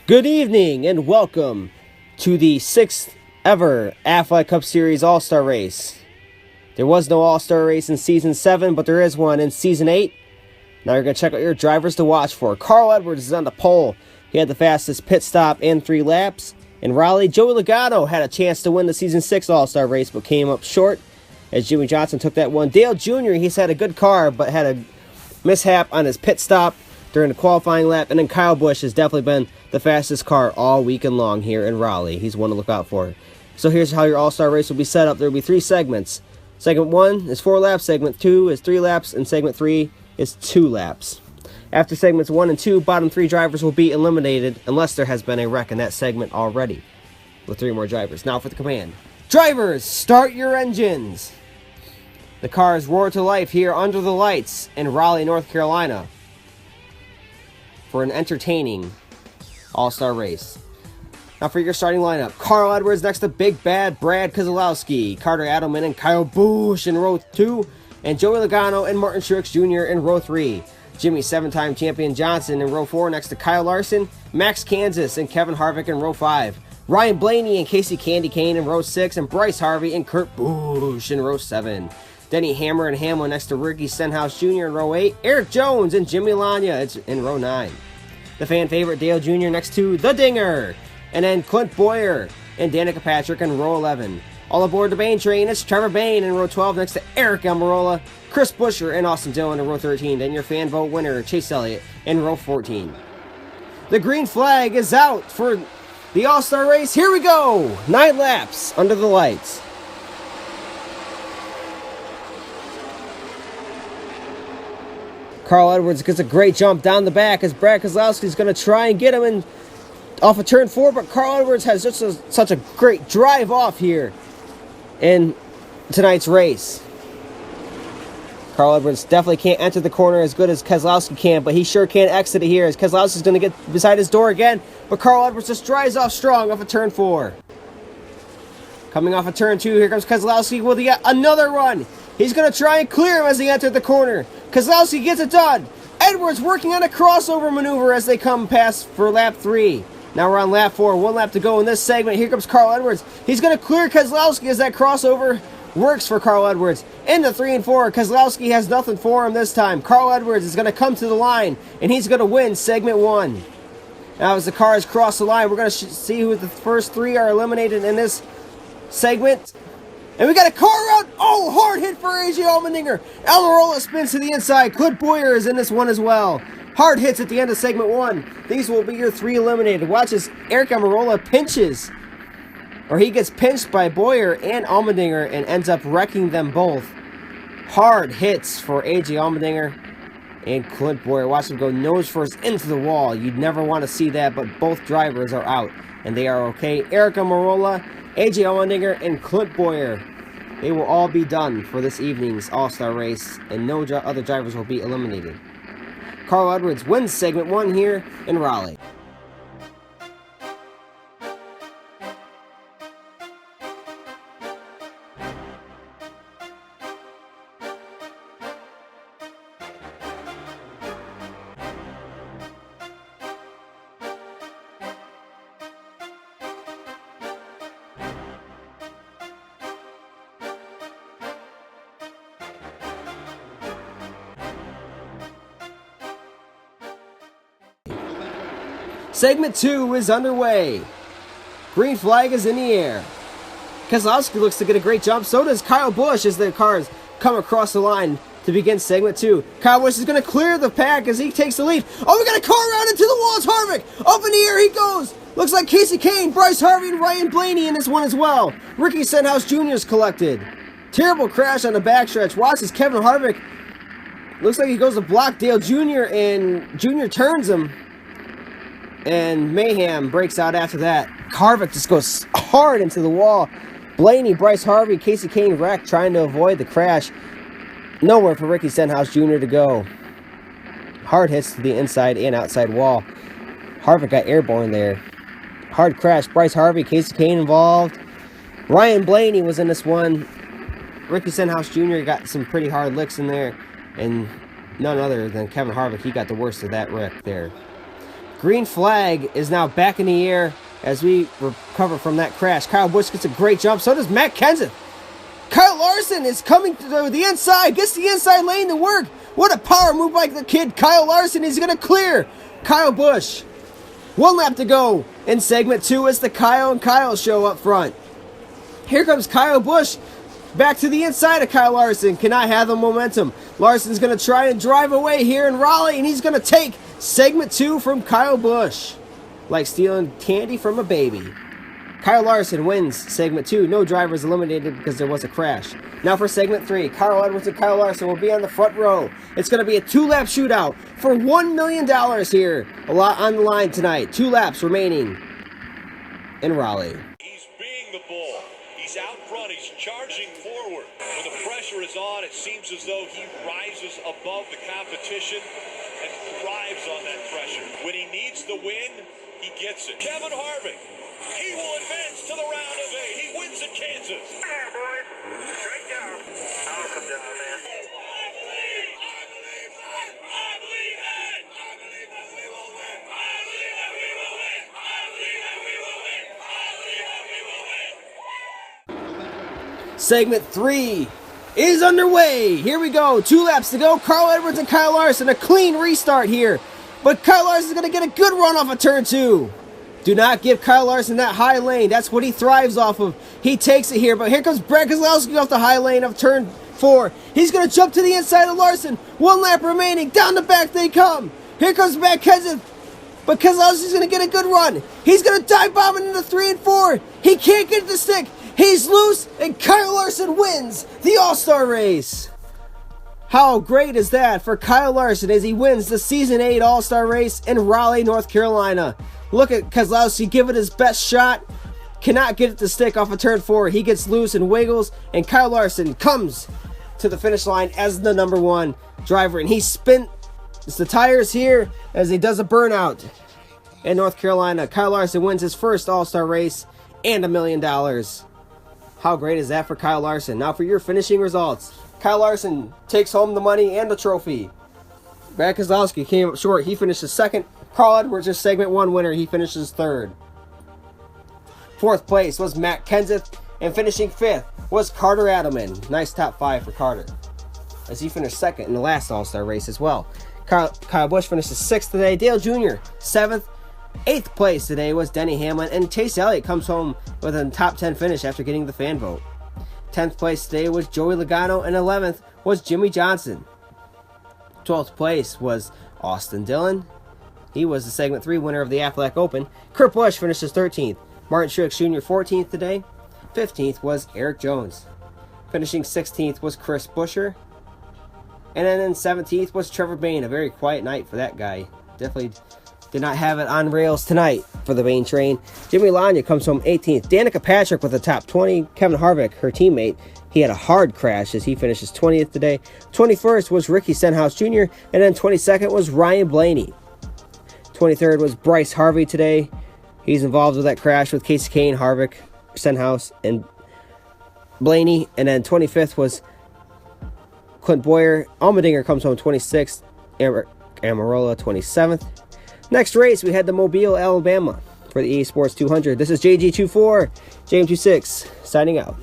Good evening and welcome to the 6th ever Athletic Cup Series All-Star Race. There was no All-Star Race in Season 7, but there is one in Season 8. Now you're going to check out your drivers to watch for. Carl Edwards is on the pole. He had the fastest pit stop and 3 laps. In Raleigh, Joey Logano had a chance to win the Season 6 All-Star Race, but came up short as Jimmy Johnson took that one. Dale Jr., he's had a good car, but had a mishap on his pit stop during the qualifying lap. And then Kyle Busch has definitely been the fastest car all weekend long here in Raleigh. He's one to look out for. So here's how your All-Star Race will be set up. There will be 3 segments. Segment 1 is 4 laps, segment 2 is 3 laps, and segment 3 is 2 laps. After segments 1 and 2, bottom 3 drivers will be eliminated unless there has been a wreck in that segment already, with 3 more drivers. Now for the command. Drivers, start your engines! The cars roar to life here under the lights in Raleigh, North Carolina for an entertaining All-Star Race. Now for your starting lineup. Carl Edwards next to Big Bad Brad Keselowski, Carter Adelman and Kyle Busch in row 2, and Joey Logano and Martin Truex Jr. in row 3. Jimmy 7-time champion Johnson in row 4 next to Kyle Larson, Max Kansas and Kevin Harvick in row 5. Ryan Blaney and Casey Candy Cane in row 6, and Bryce Harvey and Kurt Busch in row 7. Denny Hammer and Hamlin next to Ricky Stenhouse Jr. in row 8. Eric Jones and Jimmy Lanya in row 9. The fan favorite Dale Jr. next to The Dinger. And then Clint Boyer and Danica Patrick in row 11. All aboard the Bain train, it's Trevor Bayne in row 12 next to Eric Almirola, Chris Buescher and Austin Dillon in row 13. Then your fan vote winner, Chase Elliott, in row 14. The green flag is out for the All-Star Race. Here we go! 9 laps under the lights. Carl Edwards gets a great jump down the back as Brad Keselowski is going to try and get him in off of turn 4, but Carl Edwards has just such a great drive off here in tonight's race. Carl Edwards definitely can't enter the corner as good as Keselowski can, but he sure can exit it here as Keselowski's going to get beside his door again, but Carl Edwards just drives off strong off of turn 4. Coming off of turn 2, here comes Keselowski with yet another run. He's going to try and clear him as he enters the corner. Keselowski gets it done. Edwards working on a crossover maneuver as they come past for lap 3. Now we're on lap 4, 1 lap to go in this segment. Here comes Carl Edwards. He's going to clear Keselowski as that crossover works for Carl Edwards. Into 3 and 4, Keselowski has nothing for him this time. Carl Edwards is going to come to the line, and he's going to win segment 1. Now as the cars cross the line, we're going to see who the first 3 are eliminated in this segment. And we got a car out. Oh, hard hit for AJ Allmendinger. Almirola spins to the inside. Clint Boyer is in this one as well. Hard hits at the end of segment 1. These will be your 3 eliminated. Watch as Eric Almirola pinches, or he gets pinched by Boyer and Allmendinger and ends up wrecking them both. Hard hits for AJ Allmendinger and Clint Boyer. Watch him go nose first into the wall. You'd never want to see that, but both drivers are out and they are okay. Eric Almirola, AJ Allmendinger, and Clint Boyer, they will all be done for this evening's All-Star Race, and no other drivers will be eliminated. Carl Edwards wins segment 1 here in Raleigh. Segment 2 is underway. Green flag is in the air. Keselowski looks to get a great jump. So does Kyle Busch as the cars come across the line to begin segment 2. Kyle Busch is going to clear the pack as he takes the lead. Oh, we got a car out into the wall. It's Harvick. Up in the air he goes. Looks like Casey Kane, Bryce Harvey, and Ryan Blaney in this one as well. Ricky Stenhouse Jr. is collected. Terrible crash on the backstretch. Watch as Kevin Harvick looks like he goes to block Dale Jr. and Jr. turns him. And mayhem breaks out after that. Harvick just goes hard into the wall. Blaney, Bryce Harvey, Casey Kane wrecked trying to avoid the crash. Nowhere for Ricky Stenhouse Jr. to go. Hard hits to the inside and outside wall. Harvick got airborne there. Hard crash. Bryce Harvey, Casey Kane involved. Ryan Blaney was in this one. Ricky Stenhouse Jr. got some pretty hard licks in there. And none other than Kevin Harvick, he got the worst of that wreck there. Green flag is now back in the air as we recover from that crash. Kyle Busch gets a great jump. So does Matt Kenseth. Kyle Larson is coming to the inside. Gets the inside lane to work. What a power move by the kid. Kyle Larson is going to clear Kyle Busch. 1 lap to go in segment 2 as the Kyle and Kyle show up front. Here comes Kyle Busch. Back to the inside of Kyle Larson. Cannot have the momentum. Larson's going to try and drive away here in Raleigh, and he's going to take segment 2 from Kyle Busch. Like stealing candy from a baby. Kyle Larson wins segment 2. No drivers eliminated because there was a crash. Now for segment 3. Carl Edwards and Kyle Larson will be on the front row. It's going to be a 2-lap shootout for $1 million here. A lot on the line tonight. 2 laps remaining in Raleigh. He's being the bull. He's out front. He's charging forward. When the pressure is on, it seems as though he rises above the competition and thrives on that pressure. When he needs the win, he gets it. Kevin Harvick. He will advance to the round of 8. He wins at Kansas. Come on, boys. Straight down. I'll come down, man. I believe it. I believe that we will win. I believe that we will win. I believe that we will win. I believe that we will win. Segment 3 is underway. Here we go. 2 laps to go. Carl Edwards and Kyle Larson. A clean restart here. But Kyle Larson is going to get a good run off of turn 2. Do not give Kyle Larson that high lane. That's what he thrives off of. He takes it here, but here comes Brad Keselowski off the high lane of turn 4. He's going to jump to the inside of Larson. 1 lap remaining. Down the back they come. Here comes Matt Kenseth. But Keselowski's going to get a good run. He's going to dive bomb into 3 and 4. He can't get the stick. He's loose, and Kyle Larson wins the All-Star race. How great is that for Kyle Larson as he wins the Season 8 All-Star race in Raleigh, North Carolina. Look at Keselowski give it his best shot. Cannot get it to stick off of turn 4. He gets loose and wiggles, and Kyle Larson comes to the finish line as the number 1 driver. And he spins the tires here as he does a burnout in North Carolina. Kyle Larson wins his first All-Star race and $1 million. How great is that for Kyle Larson? Now for your finishing results. Kyle Larson takes home the money and the trophy. Brad Keselowski came up short. He finishes 2nd. Carl Edwards is segment 1 winner. He finishes 3rd. 4th place was Matt Kenseth, and finishing 5th was Carter Adelman. Nice top 5 for Carter, as he finished 2nd in the last All-Star race as well. Kyle Busch finishes 6th today. Dale Jr. 7th. 8th place today was Denny Hamlin, and Chase Elliott comes home with a top 10 finish after getting the fan vote. 10th place today was Joey Logano, and 11th was Jimmy Johnson. 12th place was Austin Dillon. He was the segment 3 winner of the Aflac Open. Kurt Busch finishes 13th. Martin Truex Jr. 14th today. 15th was Eric Jones. Finishing 16th was Chris Buescher. And then 17th was Trevor Bayne. A very quiet night for that guy. Definitely did not have it on rails tonight for the Bayne train. Jimmy Lanya comes home 18th. Danica Patrick with the top 20. Kevin Harvick, her teammate, he had a hard crash as he finishes 20th today. 21st was Ricky Stenhouse Jr. And then 22nd was Ryan Blaney. 23rd was Bryce Harvey today. He's involved with that crash with Casey Kane, Harvick, Stenhouse, and Blaney. And then 25th was Clint Boyer. Allmendinger comes home 26th. Amarola 27th. Next race, we had the Mobile, Alabama for the EA Sports 200. This is JG24, JM26, signing out.